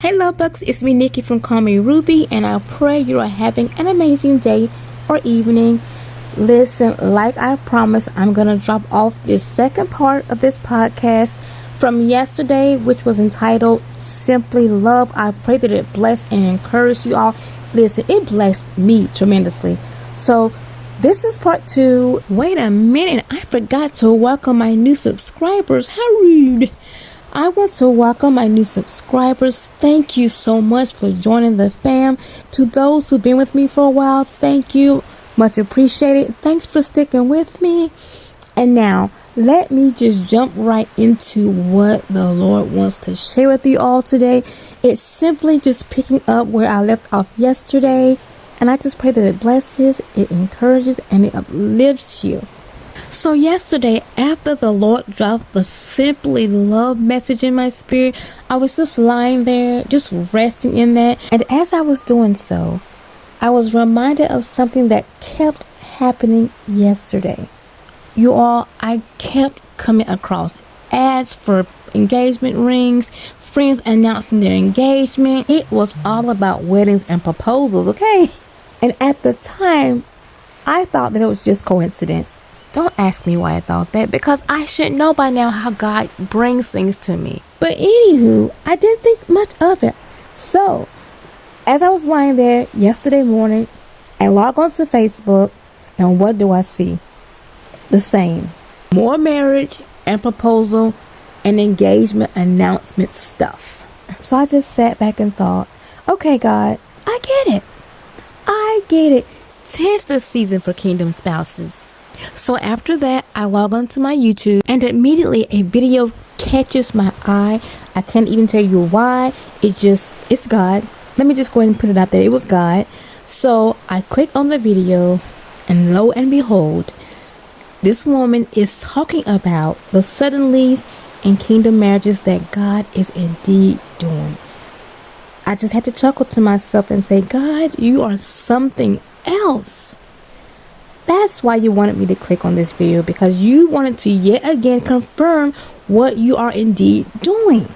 Hey Lovebugs, it's me Nikki from Call Me Ruby, and I pray you are having an amazing day or evening. Listen, like I promised, I'm going to drop off this second part of this podcast from yesterday, which was entitled Simply Love. I pray that it blessed and encouraged you all. Listen, it blessed me tremendously. So this is part 2. Wait a minute, I forgot to welcome my new subscribers. How rude. I want to welcome my new subscribers. Thank you so much for joining the fam. To those who've been with me for a while, thank you. Much appreciated. Thanks for sticking with me. And now, let me just jump right into what the Lord wants to share with you all today. It's simply just picking up where I left off yesterday. And I just pray that it blesses, it encourages, and it uplifts you. So yesterday, after the Lord dropped the Simply Love message in my spirit, I was just lying there, just resting in that. And as I was doing so, I was reminded of something that kept happening yesterday. You all, I kept coming across ads for engagement rings, friends announcing their engagement. It was all about weddings and proposals, okay? And at the time, I thought that it was just coincidence. Don't ask me why I thought that, because I should know by now how God brings things to me. But anywho, I didn't think much of it. So, as I was lying there yesterday morning, I log onto Facebook, and what do I see? The same. More marriage and proposal and engagement announcement stuff. So I just sat back and thought, okay, God, I get it. I get it. 'Tis the season for kingdom spouses. So after that, I log on to my YouTube, and immediately a video catches my eye. I can't even tell you why. It's God. Let me just go ahead and put it out there. It was God. So I click on the video, and lo and behold, this woman is talking about the suddenlies and kingdom marriages that God is indeed doing. I just had to chuckle to myself and say, God, you are something else. That's why you wanted me to click on this video, because you wanted to yet again confirm what you are indeed doing.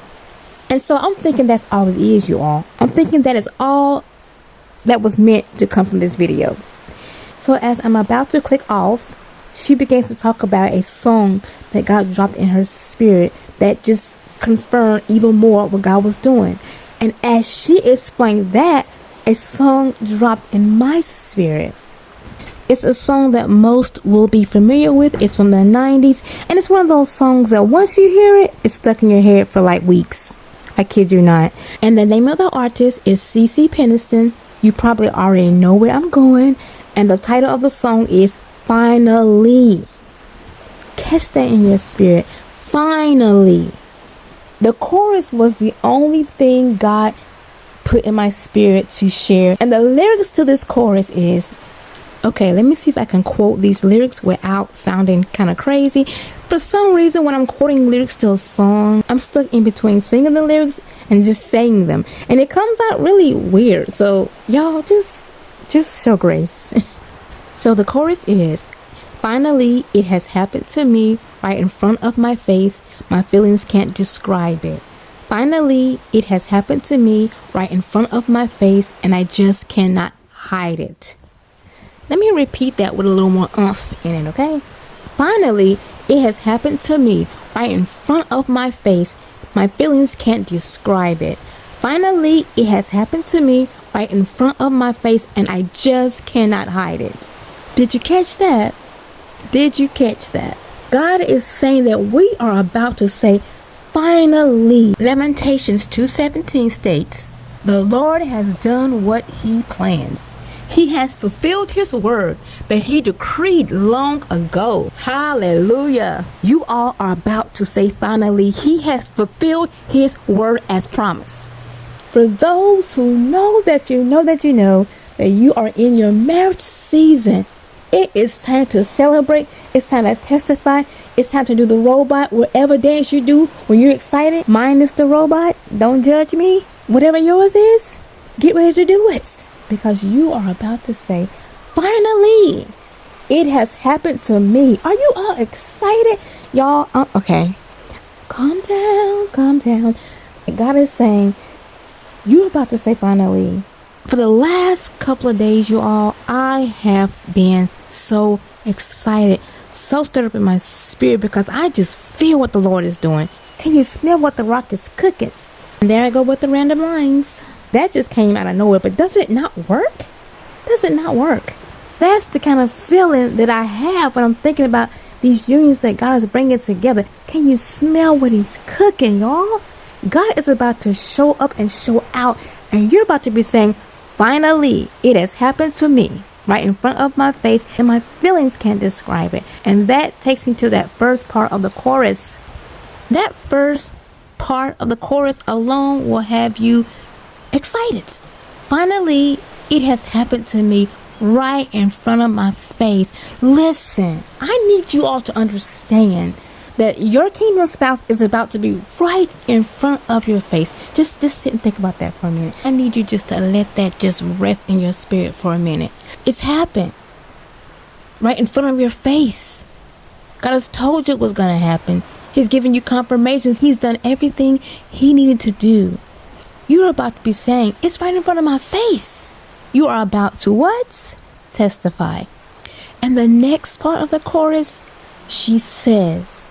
And so I'm thinking that's all it is, you all. I'm thinking that is all that was meant to come from this video. So as I'm about to click off, she begins to talk about a song that God dropped in her spirit that just confirmed even more what God was doing. And as she explained that, a song dropped in my spirit. It's a song that most will be familiar with. It's from the 90s. And it's one of those songs that once you hear it, it's stuck in your head for like weeks. I kid you not. And the name of the artist is CC Peniston. You probably already know where I'm going. And the title of the song is Finally. Catch that in your spirit. Finally. The chorus was the only thing God put in my spirit to share. And the lyrics to this chorus is, okay, let me see if I can quote these lyrics without sounding kind of crazy. For some reason, when I'm quoting lyrics to a song, I'm stuck in between singing the lyrics and just saying them. And it comes out really weird. So, y'all, just show grace. So the chorus is, finally, it has happened to me right in front of my face. My feelings can't describe it. Finally, it has happened to me right in front of my face, and I just cannot hide it. Let me repeat that with a little more oomph in it, okay? Finally, it has happened to me right in front of my face. My feelings can't describe it. Finally, it has happened to me right in front of my face, and I just cannot hide it. Did you catch that? Did you catch that? God is saying that we are about to say, finally. Lamentations 2:17 states, the Lord has done what he planned. He has fulfilled his word that he decreed long ago. Hallelujah. You all are about to say finally, he has fulfilled his word as promised. For those who know that you know that you are in your marriage season, it is time to celebrate. It's time to testify. It's time to do the robot, whatever dance you do when you're excited. Minus the robot. Don't judge me. Whatever yours is, get ready to do it. Because you are about to say, finally, it has happened to me. Are you all excited? Y'all, okay. Calm down, calm down. God is saying, You're about to say finally. For the last couple of days, you all, I have been so excited, so stirred up in my spirit because I just feel what the Lord is doing. Can you smell what the rock is cooking? And there I go with the random lines. That just came out of nowhere, but does it not work? Does it not work? That's the kind of feeling that I have when I'm thinking about these unions that God is bringing together. Can you smell what He's cooking, y'all? God is about to show up and show out, and you're about to be saying, finally, it has happened to me right in front of my face, and my feelings can't describe it. And that takes me to that first part of the chorus. That first part of the chorus alone will have you excited. Finally, it has happened to me right in front of my face. Listen, I need you all to understand that your kingdom spouse is about to be right in front of your face. Just sit and think about that for a minute. I need you just to let that just rest in your spirit for a minute. It's happened right in front of your face. God has told you it was going to happen. He's given you confirmations. He's done everything He needed to do. You're about to be saying, it's right in front of my face. You are about to what? Testify. And the next part of the chorus, she says,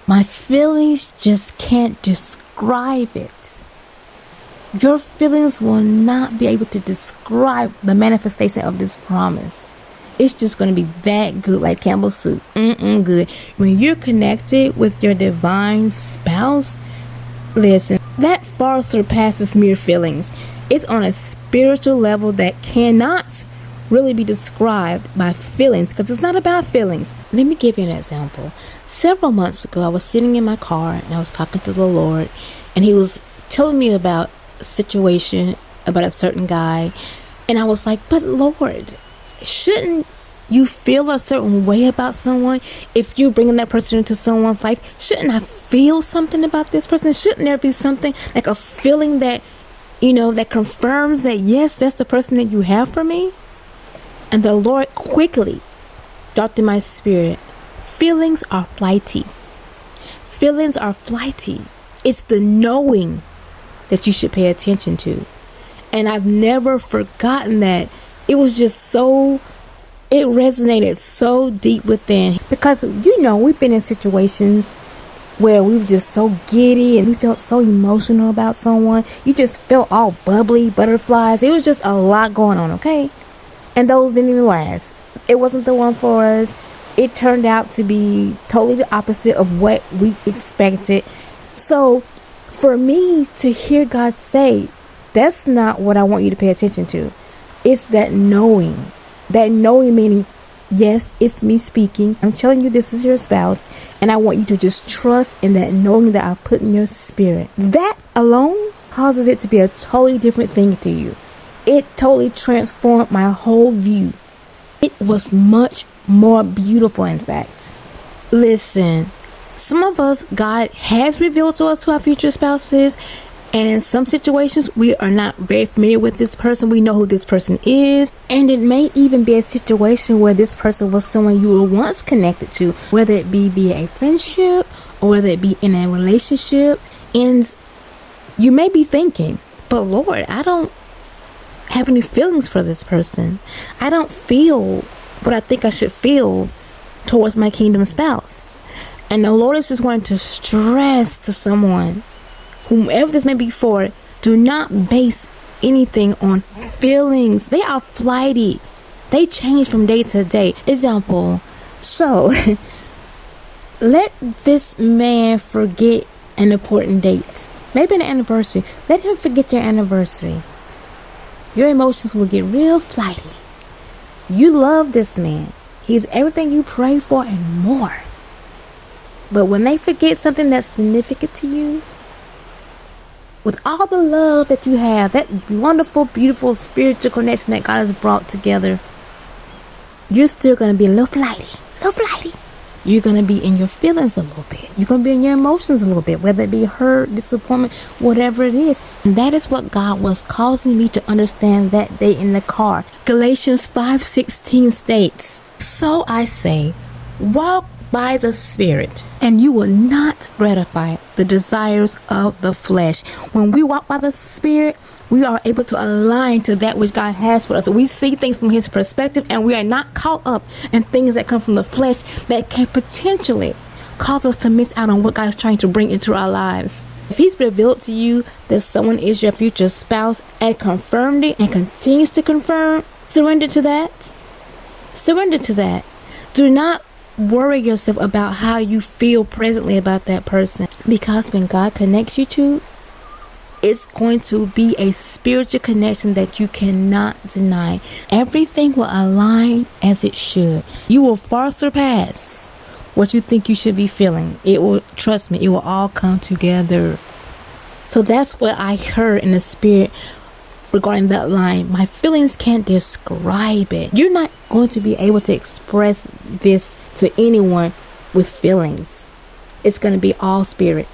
my feelings just can't describe it. Your feelings will not be able to describe the manifestation of this promise. It's just going to be that good, like Campbell's soup. Good. When you're connected with your divine spouse, listen, that far surpasses mere feelings. It's on a spiritual level that cannot really be described by feelings, because it's not about feelings. Let me give you an example. Several months ago, I was sitting in my car and I was talking to the Lord, and He was telling me about a situation, about a certain guy, and I was like, but Lord, shouldn't you feel a certain way about someone if you're bringing that person into someone's life? Shouldn't I feel something about this person? Shouldn't there be something like a feeling that, that confirms that, yes, that's the person that you have for me? And the Lord quickly dropped in my spirit, feelings are flighty. Feelings are flighty. It's the knowing that you should pay attention to. And I've never forgotten that. It was just it resonated so deep within, because we've been in situations where we were just so giddy and we felt so emotional about someone. You just felt all bubbly, butterflies. It was just a lot going on, okay? And those didn't even last. It wasn't the one for us. It turned out to be totally the opposite of what we expected. So for me to hear God say, that's not what I want you to pay attention to. It's that knowing. That knowing meaning, yes, it's me speaking. I'm telling you this is your spouse, and I want you to just trust in that knowing that I put in your spirit. That alone causes it to be a totally different thing to you. It totally transformed my whole view. It was much more beautiful, in fact. Listen, some of us, God has revealed to us who our future spouse is. And in some situations, we are not very familiar with this person. We know who this person is. And it may even be a situation where this person was someone you were once connected to, whether it be via a friendship or whether it be in a relationship. And you may be thinking, but Lord, I don't have any feelings for this person. I don't feel what I think I should feel towards my kingdom spouse. And the Lord is just going to stress to someone, whomever this may be for, do not base anything on feelings. They are flighty. They change from day to day. Example, so let this man forget an important date. Maybe an anniversary. Let him forget your anniversary. Your emotions will get real flighty. You love this man. He's everything you pray for and more. But when they forget something that's significant to you, with all the love that you have, that wonderful, beautiful spiritual connection that God has brought together, you're still going to be a little flighty. You're going to be in your feelings a little bit. You're going to be in your emotions a little bit, whether it be hurt, disappointment, whatever it is. And that is what God was causing me to understand that day in the car. Galatians 5:16 states, so I say, walk by the Spirit, and you will not gratify the desires of the flesh. When we walk by the Spirit, we are able to align to that which God has for us. We see things from His perspective, and we are not caught up in things that come from the flesh that can potentially cause us to miss out on what God is trying to bring into our lives. If He's revealed to you that someone is your future spouse and confirmed it and continues to confirm, surrender to that. Surrender to that. Do not worry yourself about how you feel presently about that person, because when God connects you to, it's going to be a spiritual connection that you cannot deny. Everything will align as it should. You will far surpass what you think you should be feeling. It will, trust me, it will all come together. So that's what I heard in the Spirit regarding that line. My feelings can't describe it. You're not going to be able to express this to anyone with feelings. It's going to be all spirit.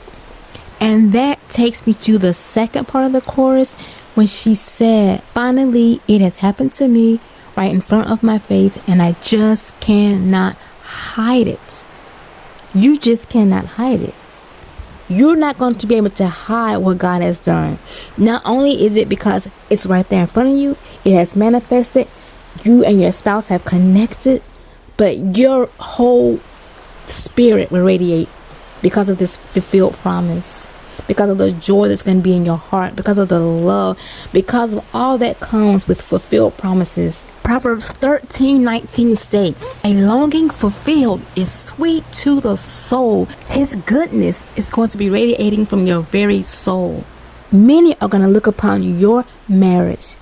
And that takes me to the second part of the chorus, when she said, finally, it has happened to me right in front of my face, and I just cannot hide it. You just cannot hide it. You're not going to be able to hide what God has done. Not only is it because it's right there in front of you, it has manifested, you and your spouse have connected, but your whole spirit will radiate because of this fulfilled promise, because of the joy that's going to be in your heart, because of the love, because of all that comes with fulfilled promises. Proverbs 13:19 states, a longing fulfilled is sweet to the soul. His goodness is going to be radiating from your very soul. Many are going to look upon your marriage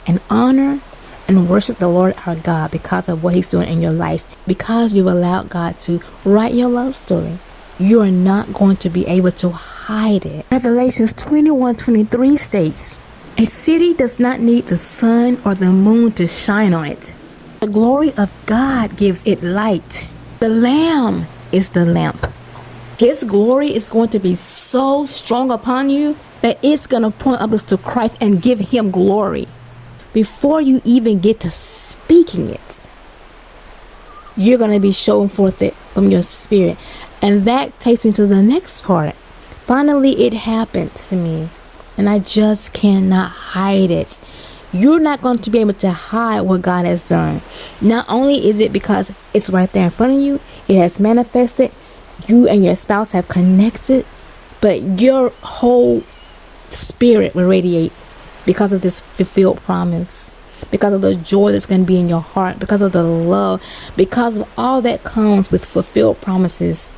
and honor and worship the Lord our God because of what He's doing in your life, because you've allowed God to write your love story. You are not going to be able to hide it. Revelations 21:23 states, a city does not need the sun or the moon to shine on it. The glory of God gives it light. The Lamb is the lamp. His glory is going to be so strong upon you that it's going to point others to Christ and give Him glory. Before you even get to speaking it, you're going to be showing forth it from your spirit. And that takes me to the next part. Finally, it happened to me, and I just cannot hide it. You're not going to be able to hide what God has done. Not only is it because it's right there in front of you, it has manifested, you and your spouse have connected, but your whole spirit will radiate because of this fulfilled promise, because of the joy that's going to be in your heart, because of the love, because of all that comes with fulfilled promises.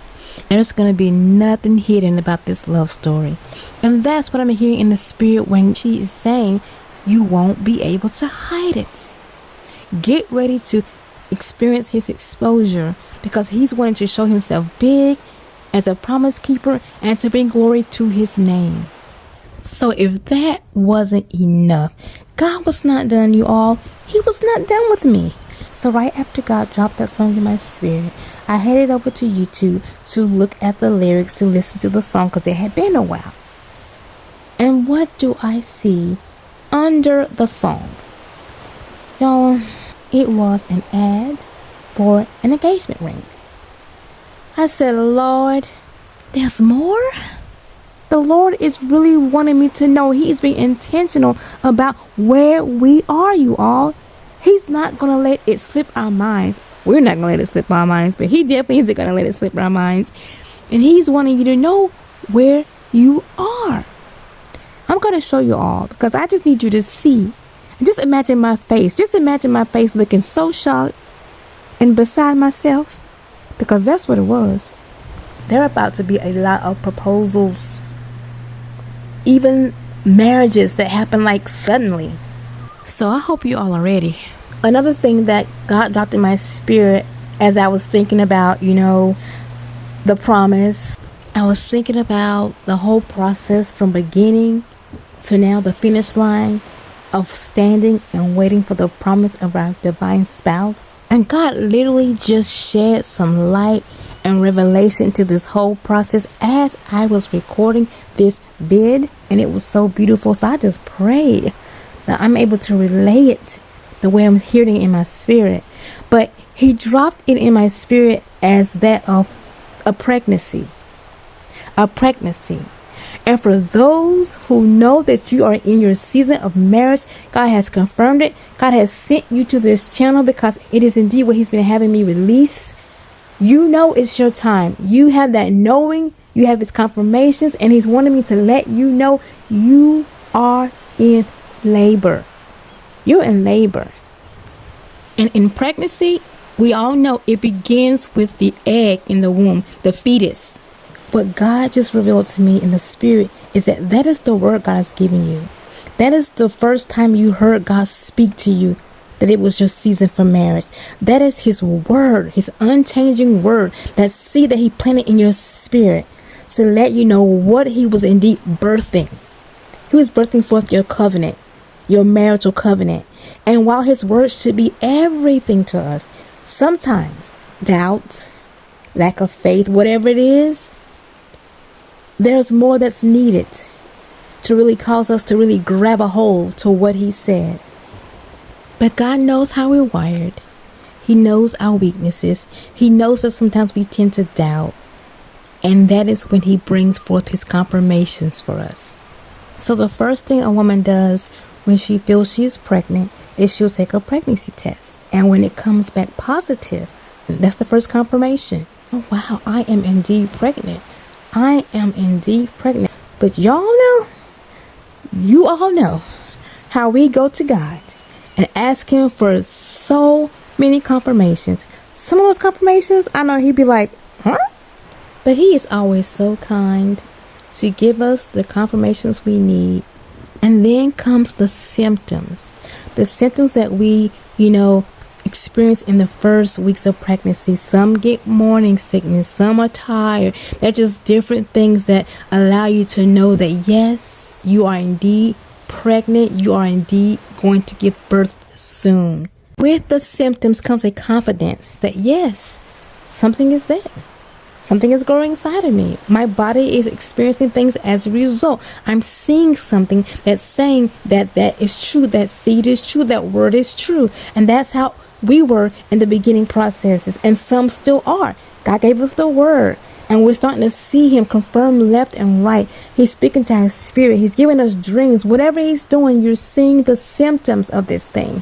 There's going to be nothing hidden about this love story. And that's what I'm hearing in the Spirit when she is saying you won't be able to hide it. Get ready to experience His exposure, because He's wanting to show Himself big as a promise keeper and to bring glory to His name. So if that wasn't enough, God was not done, you all. He was not done with me. So right after God dropped that song in my spirit, I headed over to YouTube to look at the lyrics, to listen to the song, because it had been a while. And what do I see under the song? Y'all, it was an ad for an engagement ring. I said, Lord, there's more? The Lord is really wanting me to know He is being intentional about where we are, you all. He's not going to let it slip our minds. We're not going to let it slip our minds, but He definitely isn't going to let it slip our minds. And He's wanting you to know where you are. I'm going to show you all, because I just need you to see. Just imagine my face. Just imagine my face looking so shocked and beside myself, because that's what it was. There are about to be a lot of proposals, even marriages that happen like suddenly. So I hope you all are ready. Another thing that God dropped in my spirit as I was thinking about, the promise, I was thinking about the whole process from beginning to now, the finish line of standing and waiting for the promise of our divine spouse. And God literally just shed some light and revelation to this whole process as I was recording this vid, and it was so beautiful. So I just prayed that I'm able to relay it the way I'm hearing it in my spirit. But He dropped it in my spirit as that of a pregnancy. A pregnancy. And for those who know that you are in your season of marriage, God has confirmed it. God has sent you to this channel because it is indeed what He's been having me release. You know it's your time. You have that knowing. You have His confirmations, and He's wanting me to let you know you are in labor. You're in labor. And in pregnancy, we all know it begins with the egg in the womb, the fetus. What God just revealed to me in the spirit is that is the word God has given you. That is the first time you heard God speak to you, that it was your season for marriage. That is His word, His unchanging word, that seed that He planted in your spirit to let you know what He was indeed birthing. He was birthing forth your covenant, your marital covenant. And while His word should be everything to us, sometimes doubt, lack of faith, whatever it is, there's more that's needed to really cause us to really grab a hold to what He said. But God knows how we're wired. He knows our weaknesses. He knows that sometimes we tend to doubt. And that is when He brings forth His confirmations for us. So the first thing a woman does when she feels she's pregnant is she'll take a pregnancy test. And when it comes back positive, that's the first confirmation. Oh, wow, I am indeed pregnant. I am indeed pregnant. But y'all know, you all know how we go to God and ask Him for so many confirmations. Some of those confirmations, I know He'd be like, huh? But He is always so kind to give us the confirmations we need. And then comes the symptoms. The symptoms that we, experience in the first weeks of pregnancy. Some get morning sickness. Some are tired. They're just different things that allow you to know that, yes, you are indeed pregnant. You are indeed going to give birth soon. With the symptoms comes a confidence that, yes, something is there. Something is growing inside of me. My body is experiencing things as a result. I'm seeing something that's saying that is true. That seed is true. That word is true. And that's how we were in the beginning processes. And some still are. God gave us the word. And we're starting to see Him confirm left and right. He's speaking to our spirit. He's giving us dreams. Whatever He's doing, you're seeing the symptoms of this thing.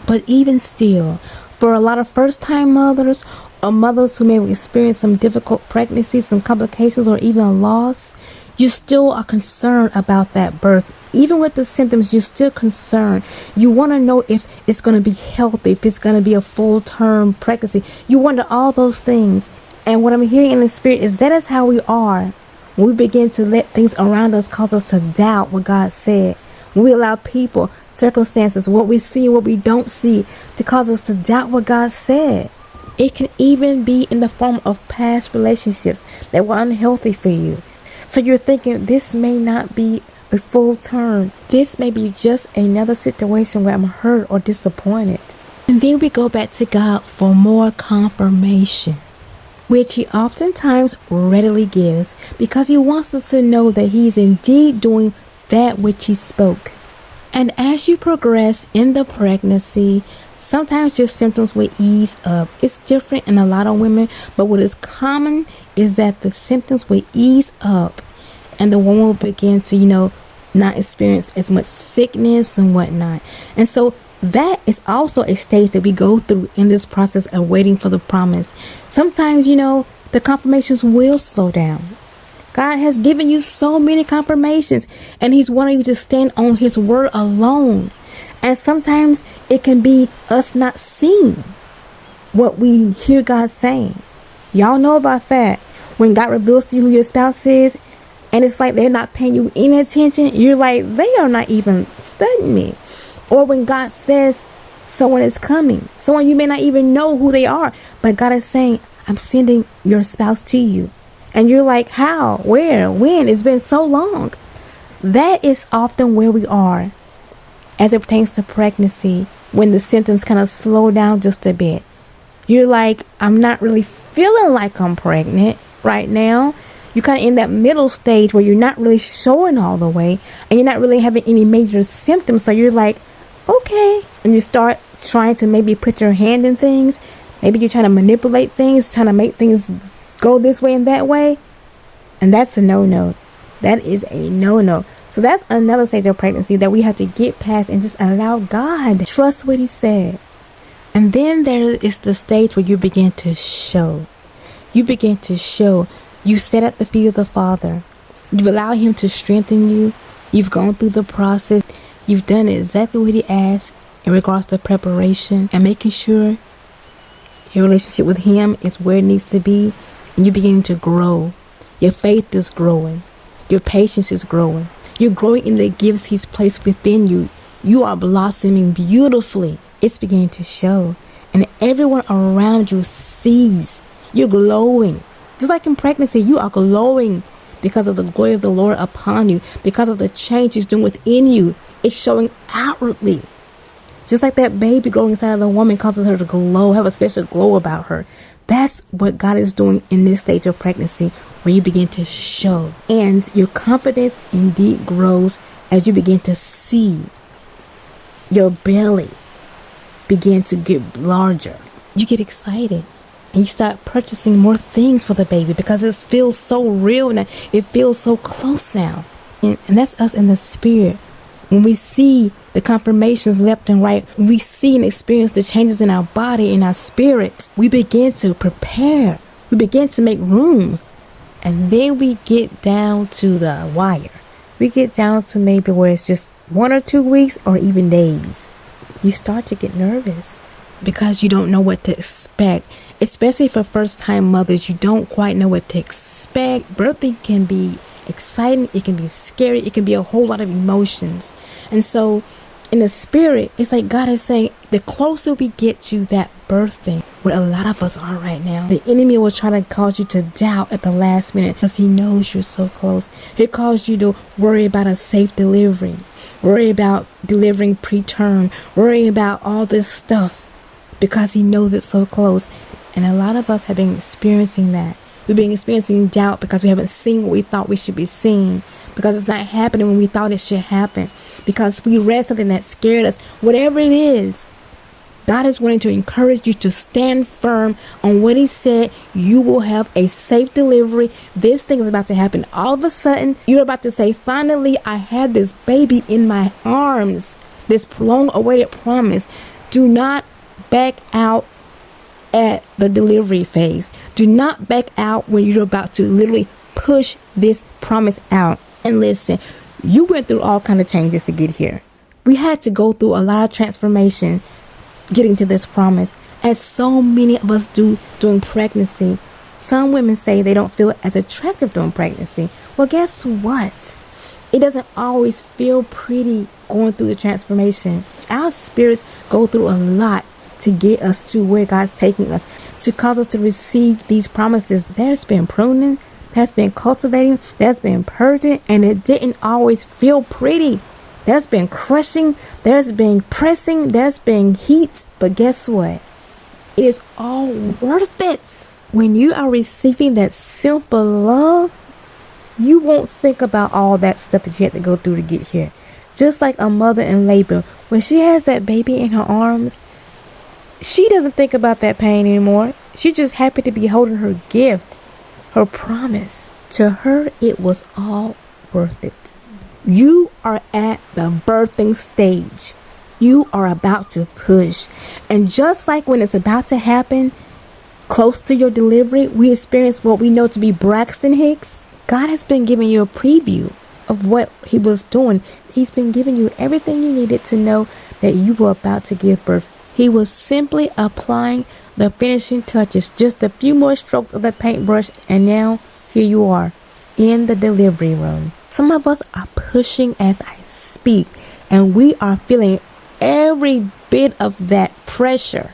But even still, for a lot of first-time mothers or mothers who may experience some difficult pregnancies, some complications, or even a loss, you still are concerned about that birth. Even with the symptoms, you're still concerned. You want to know if it's going to be healthy, if it's going to be a full-term pregnancy. You wonder all those things. And what I'm hearing in the spirit is that is how we are when we begin to let things around us cause us to doubt what God said. When we allow people, circumstances, what we see, what we don't see, to cause us to doubt what God said. It can even be in the form of past relationships that were unhealthy for you. So you're thinking, this may not be a full term. This may be just another situation where I'm hurt or disappointed. And then we go back to God for more confirmation, which He oftentimes readily gives because He wants us to know that He's indeed doing that which He spoke. And as you progress in the pregnancy, sometimes your symptoms will ease up. It's different in a lot of women, but what is common is that the symptoms will ease up and the woman will begin to, not experience as much sickness and whatnot. And so that is also a stage that we go through in this process of waiting for the promise. Sometimes, the confirmations will slow down. God has given you so many confirmations and He's wanting you to stand on His word alone. And sometimes it can be us not seeing what we hear God saying. Y'all know about that. When God reveals to you who your spouse is, and it's like they're not paying you any attention, you're like, they are not even studying me. Or when God says someone is coming, someone you may not even know who they are, but God is saying, I'm sending your spouse to you. And you're like, how, where, when? It's been so long. That is often where we are as it pertains to pregnancy, when the symptoms kind of slow down just a bit. You're like, I'm not really feeling like I'm pregnant right now. You're kind of in that middle stage where you're not really showing all the way and you're not really having any major symptoms. So you're like, okay. And you start trying to maybe put your hand in things. Maybe you're trying to manipulate things, trying to make things go this way and that way. And that's a no-no. That is a no-no. So that's another stage of pregnancy that we have to get past and just allow God. Trust what he said. And then there is the stage where you begin to show. You begin to show. You sit at the feet of the Father. You've allowed him to strengthen you. You've gone through the process. You've done exactly what he asked in regards to preparation and making sure your relationship with him is where it needs to be. And you're beginning to grow. Your faith is growing. Your patience is growing. You're growing in the gifts he's placed within you. You are blossoming beautifully. It's beginning to show. And everyone around you sees. You're glowing. Just like in pregnancy, you are glowing because of the glory of the Lord upon you. Because of the change he's doing within you. It's showing outwardly. Just like that baby growing inside of the woman causes her to glow, have a special glow about her. That's what God is doing in this stage of pregnancy, where you begin to show. And your confidence indeed grows as you begin to see your belly begin to get larger. You get excited and you start purchasing more things for the baby because it feels so real now. It feels so close now. And that's us in the spirit. When we see the confirmations left and right, we see and experience the changes in our body, in our spirit, we begin to prepare. We begin to make room. And then we get down to the wire. We get down to maybe where it's just 1 or 2 weeks or even days. You start to get nervous because you don't know what to expect. Especially for first-time mothers, you don't quite know what to expect. Birthing can be exciting, it can be scary, it can be a whole lot of emotions. And so in the spirit, it's like God is saying, the closer we get to that birthing, where a lot of us are right now, the enemy will try to cause you to doubt at the last minute because he knows you're so close. He'll cause you to worry about a safe delivery, worry about delivering preterm, worry about all this stuff because he knows it's so close. And a lot of us have been experiencing that. We've been experiencing doubt because we haven't seen what we thought we should be seeing, because it's not happening when we thought it should happen, because we read something that scared us. Whatever it is, God is wanting to encourage you to stand firm on what he said. You will have a safe delivery. This thing is about to happen. All of a sudden, you're about to say, finally, I had this baby in my arms, this long awaited promise. Do not back out at the delivery phase. Do not back out when you're about to literally push this promise out. And listen, you went through all kind of changes to get here. We had to go through a lot of transformation getting to this promise, as so many of us do during pregnancy. Some women say they don't feel as attractive during pregnancy. Well, guess what? It doesn't always feel pretty going through the transformation. Our spirits go through a lot to get us to where God's taking us, to cause us to receive these promises. There's been pruning, there's been cultivating, there's been purging, and it didn't always feel pretty. There's been crushing, there's been pressing, there's been heat, but guess what? It is all worth it. When you are receiving that simple love, you won't think about all that stuff that you had to go through to get here. Just like a mother in labor, when she has that baby in her arms, she doesn't think about that pain anymore. She's just happy to be holding her gift, her promise. To her, it was all worth it. You are at the birthing stage. You are about to push. And just like when it's about to happen, close to your delivery, we experience what we know to be Braxton Hicks. God has been giving you a preview of what he was doing. He's been giving you everything you needed to know that you were about to give birth. He was simply applying the finishing touches, just a few more strokes of the paintbrush, and now here you are in the delivery room. Some of us are pushing as I speak, and we are feeling every bit of that pressure.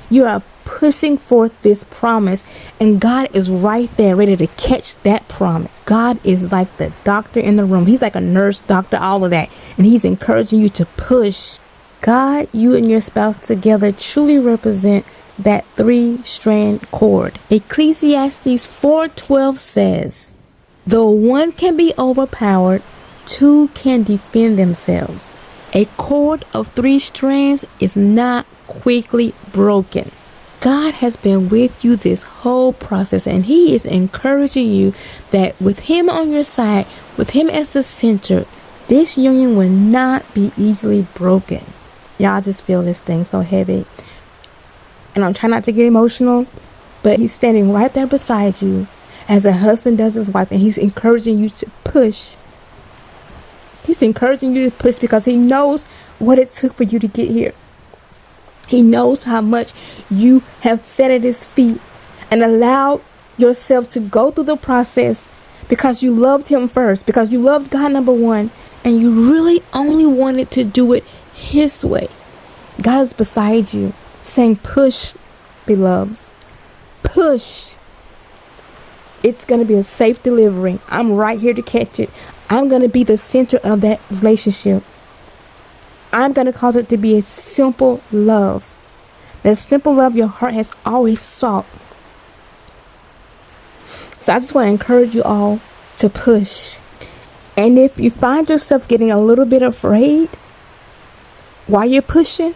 You are pushing forth this promise, and God is right there ready to catch that promise. God is like the doctor in the room. He's like a nurse, doctor, all of that, and he's encouraging you to push. God, you and your spouse together truly represent that 3-strand cord. Ecclesiastes 4:12 says, though one can be overpowered, 2 can defend themselves. A cord of 3 strands is not quickly broken. God has been with you this whole process, and He is encouraging you that with Him on your side, with Him as the center, this union will not be easily broken. Y'all, just feel this thing so heavy. And I'm trying not to get emotional, but He's standing right there beside you as a husband does his wife, and He's encouraging you to push. He's encouraging you to push because He knows what it took for you to get here. He knows how much you have sat at His feet and allowed yourself to go through the process because you loved Him first, because you loved God number one, and you really only wanted to do it His way. God is beside you saying, push, beloveds, push. It's going to be a safe delivery. I'm right here to catch it. I'm going to be the center of that relationship. I'm going to cause it to be a simple love. That simple love your heart has always sought. So I just want to encourage you all to push. And if you find yourself getting a little bit afraid while you're pushing,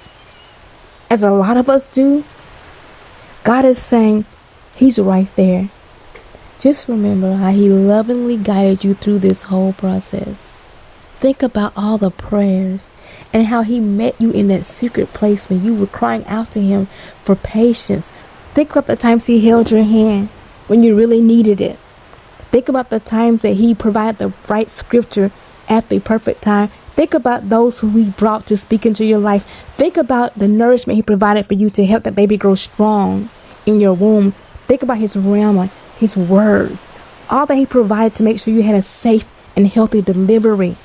as a lot of us do, God is saying He's right there. Just remember how He lovingly guided you through this whole process. Think about all the prayers and how He met you in that secret place when you were crying out to Him for patience. Think about the times He held your hand when you really needed it. Think about the times that He provided the right scripture at the perfect time. Think about those who He brought to speak into your life. Think about the nourishment He provided for you to help that baby grow strong in your womb. Think about His rhema, His words, all that He provided to make sure you had a safe and healthy delivery.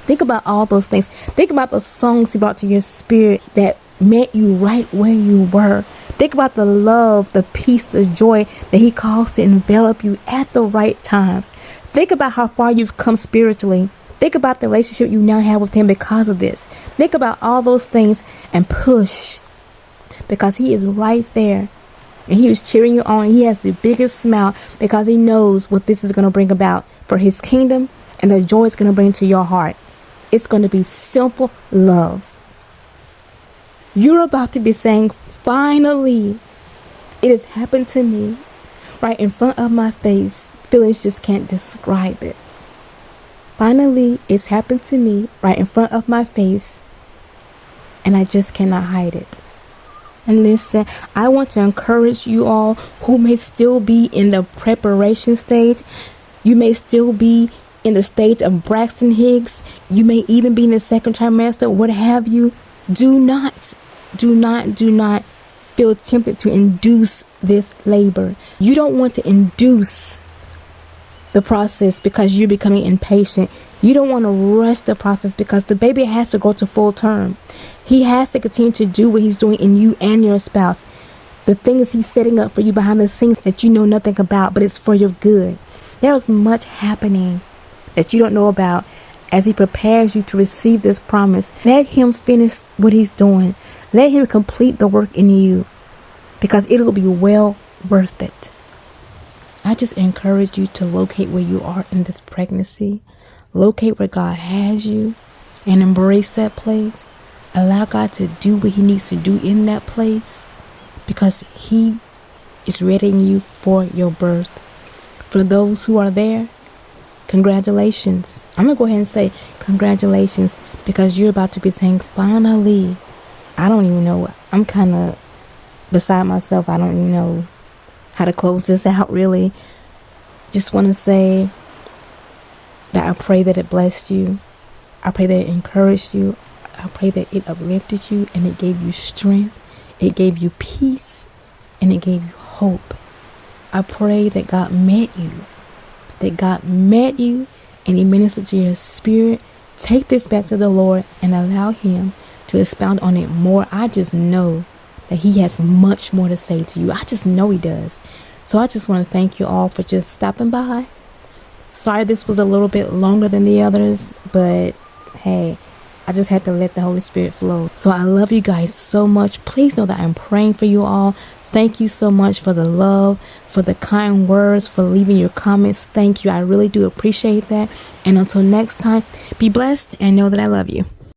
Think about all those things. Think about the songs He brought to your spirit that met you right where you were. Think about the love, the peace, the joy that He caused to envelop you at the right times. Think about how far you've come spiritually. Think about the relationship you now have with Him because of this. Think about all those things and push, because He is right there. And He is cheering you on. He has the biggest smile because He knows what this is going to bring about for His kingdom and the joy it's going to bring to your heart. It's going to be simple love. You're about to be saying, finally, it has happened to me right in front of my face. Feelings just can't describe it. Finally, it's happened to me right in front of my face, and I just cannot hide it. And listen, I want to encourage you all who may still be in the preparation stage. You may still be in the stage of Braxton Hicks. You may even be in the second trimester, what have you. Do not feel tempted to induce this labor. You don't want to induce the process because you're becoming impatient. You don't want to rush the process because the baby has to go to full term. He has to continue to do what He's doing in you and your spouse. The things He's setting up for you behind the scenes that you know nothing about, but it's for your good. There's much happening that you don't know about as He prepares you to receive this promise. Let Him finish what He's doing. Let Him complete the work in you, because it will be well worth it. I just encourage you to locate where you are in this pregnancy. Locate where God has you and embrace that place. Allow God to do what He needs to do in that place, because He is readying you for your birth. For those who are there, congratulations. I'm going to go ahead and say congratulations, because you're about to be saying, finally. I don't even know. I'm kind of beside myself. I don't even know how to close this out, really. Just want to say that I pray that it blessed you. I pray that it encouraged you. I pray that it uplifted you and it gave you strength. It gave you peace and it gave you hope. I pray that God met you. That God met you and He ministered to your spirit. Take this back to the Lord and allow Him to expound on it more. I just know that He has much more to say to you. I just know He does. So I just want to thank you all for just stopping by. Sorry this was a little bit longer than the others, but hey, I just had to let the Holy Spirit flow. So I love you guys so much. Please know that I'm praying for you all. Thank you so much for the love, for the kind words, for leaving your comments. Thank you. I really do appreciate that. And until next time, be blessed and know that I love you.